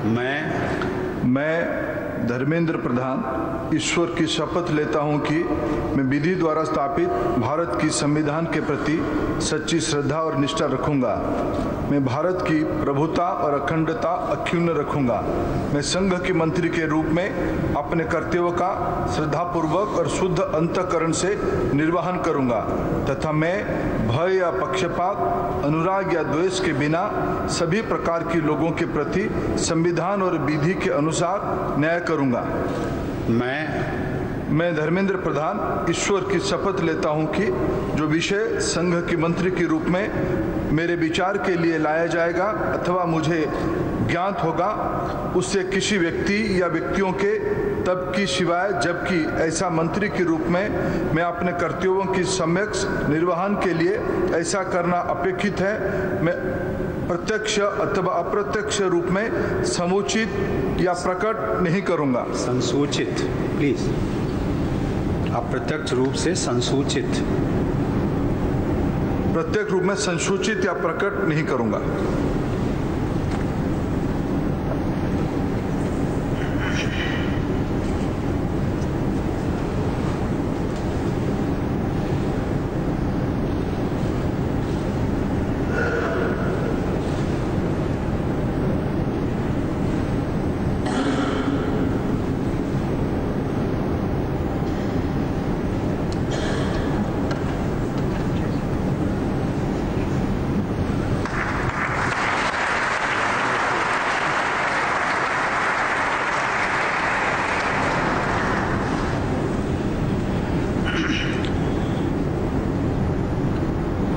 मैं धर्मेंद्र प्रधान ईश्वर की शपथ लेता हूं कि मैं विधि द्वारा स्थापित भारत की संविधान के प्रति सच्ची श्रद्धा और निष्ठा रखूंगा। मैं भारत की प्रभुता और अखंडता अक्षुण्ण रखूंगा। मैं संघ के मंत्री के रूप में अपने कर्तव्य का श्रद्धापूर्वक और शुद्ध अंतःकरण से निर्वहन करूंगा तथा मैं भय या पक्षपात, अनुराग या द्वेष के बिना सभी प्रकार के लोगों के प्रति संविधान और विधि के अनुसार न्याय करूंगा। मैं धर्मेंद्र प्रधान ईश्वर की शपथ लेता हूं कि जो विषय संघ के मंत्री के रूप में मेरे विचार के लिए लाया जाएगा अथवा मुझे ज्ञात होगा उससे किसी व्यक्ति या व्यक्तियों के तब की सिवाय जबकि ऐसा मंत्री के रूप में मैं अपने कर्तव्यों की सम्यक निर्वहन के लिए ऐसा करना अपेक्षित है, मैं प्रत्यक्ष अथवा अप्रत्यक्ष रूप में समुचित या प्रकट नहीं करूंगा। संसूचित, प्लीज, अप्रत्यक्ष रूप से संसूचित। प्रत्यक्ष रूप में संसूचित या प्रकट नहीं करूंगा।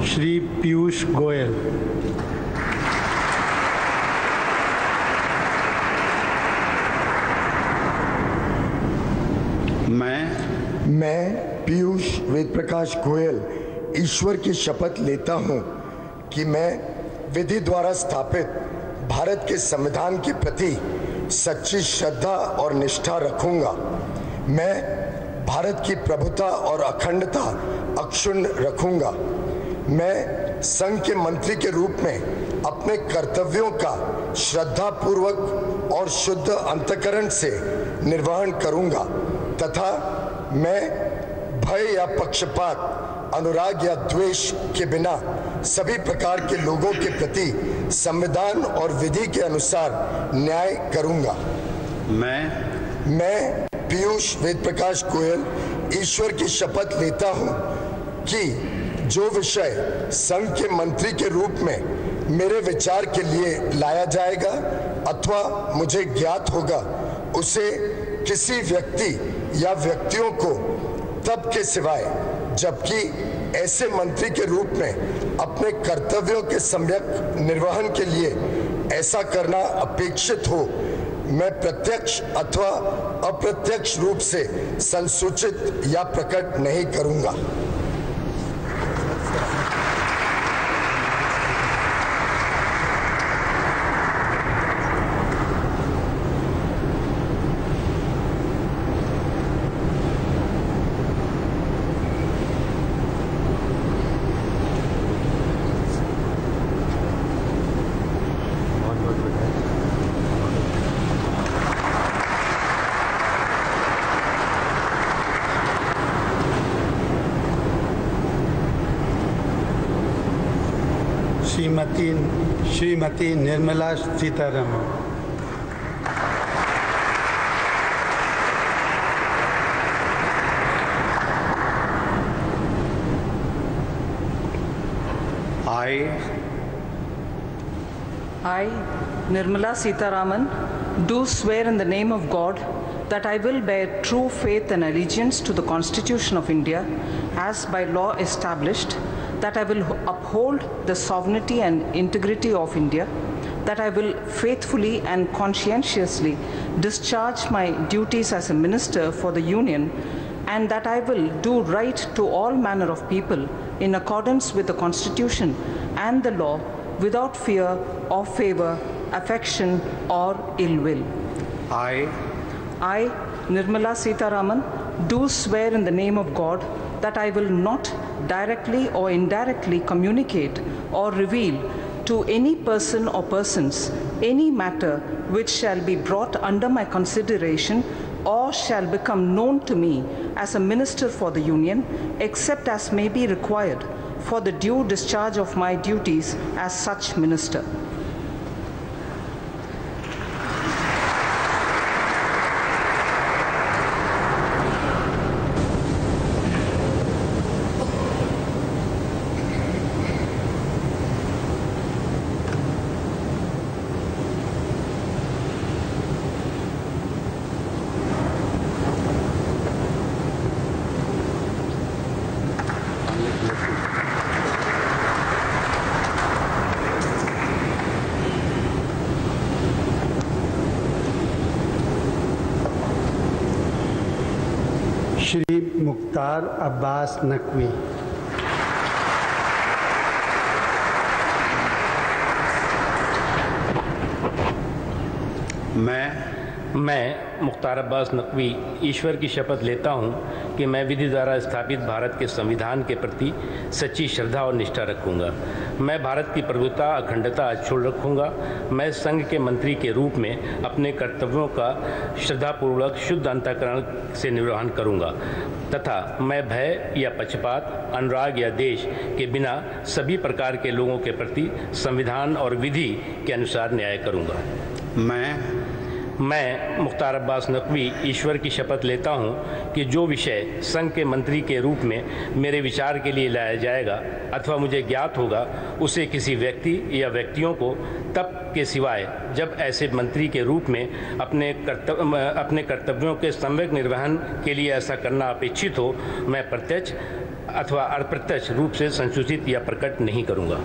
श्री पीयूष गोयल। मैं पीयूष वेद प्रकाश गोयल ईश्वर की शपथ लेता हूं कि मैं विधि द्वारा स्थापित भारत के संविधान के प्रति सच्ची श्रद्धा और निष्ठा रखूंगा। मैं भारत की प्रभुता और अखंडता अक्षुण्ण रखूंगा। मैं संघ के मंत्री के रूप में अपने कर्तव्यों का श्रद्धापूर्वक और शुद्ध अंतःकरण से निर्वहन करूंगा तथा मैं भय या पक्षपात, अनुराग या द्वेष के बिना सभी प्रकार के लोगों के प्रति संविधान और विधि के अनुसार न्याय करूंगा। मैं पीयूष वेद प्रकाश गोयल ईश्वर की शपथ लेता हूं कि जो विषय संघ के मंत्री के रूप में मेरे विचार के लिए लाया जाएगा अथवा मुझे ज्ञात होगा उसे किसी व्यक्ति या व्यक्तियों को तब के सिवाय जबकि ऐसे मंत्री के रूप में अपने कर्तव्यों के सम्यक निर्वहन के लिए ऐसा करना अपेक्षित हो, मैं प्रत्यक्ष अथवा अप्रत्यक्ष रूप से संसूचित या प्रकट नहीं करूंगा। Shrimati Nirmala Sitharaman. I, Nirmala Sitharaman, do swear in the name of God that I will bear true faith and allegiance to the Constitution of India as by law established, that I will uphold the sovereignty and integrity of India, that I will faithfully and conscientiously discharge my duties as a minister for the Union, and that I will do right to all manner of people in accordance with the Constitution and the law without fear or favor, affection or ill will. I, Nirmala Sitharaman, do swear in the name of God that I will not directly or indirectly communicate or reveal to any person or persons any matter which shall be brought under my consideration or shall become known to me as a minister for the Union, except as may be required for the due discharge of my duties as such minister. Shri Mukhtar Abbas Naqvi. मैं मुख्तार अब्बास नकवी ईश्वर की शपथ लेता हूँ कि मैं विधि द्वारा स्थापित भारत के संविधान के प्रति सच्ची श्रद्धा और निष्ठा रखूँगा। मैं भारत की प्रभुता अखंडता अक्षुण्ण रखूँगा। मैं संघ के मंत्री के रूप में अपने कर्तव्यों का श्रद्धापूर्वक शुद्ध अंतःकरण से निर्वहन करूँगा तथा मैं भय या पक्षपात, अनुराग या देश के बिना सभी प्रकार के लोगों के प्रति संविधान और विधि के अनुसार न्याय करूँगा। मैं मुख्तार अब्बास नकवी ईश्वर की शपथ लेता हूँ कि जो विषय संघ के मंत्री के रूप में मेरे विचार के लिए लाया जाएगा अथवा मुझे ज्ञात होगा उसे किसी व्यक्ति या व्यक्तियों को तब के सिवाय जब ऐसे मंत्री के रूप में अपने कर्तव्यों के सम्यक निर्वहन के लिए ऐसा करना अपेक्षित हो, मैं प्रत्यक्ष अथवा अप्रत्यक्ष रूप से संसूचित या प्रकट नहीं करूँगा।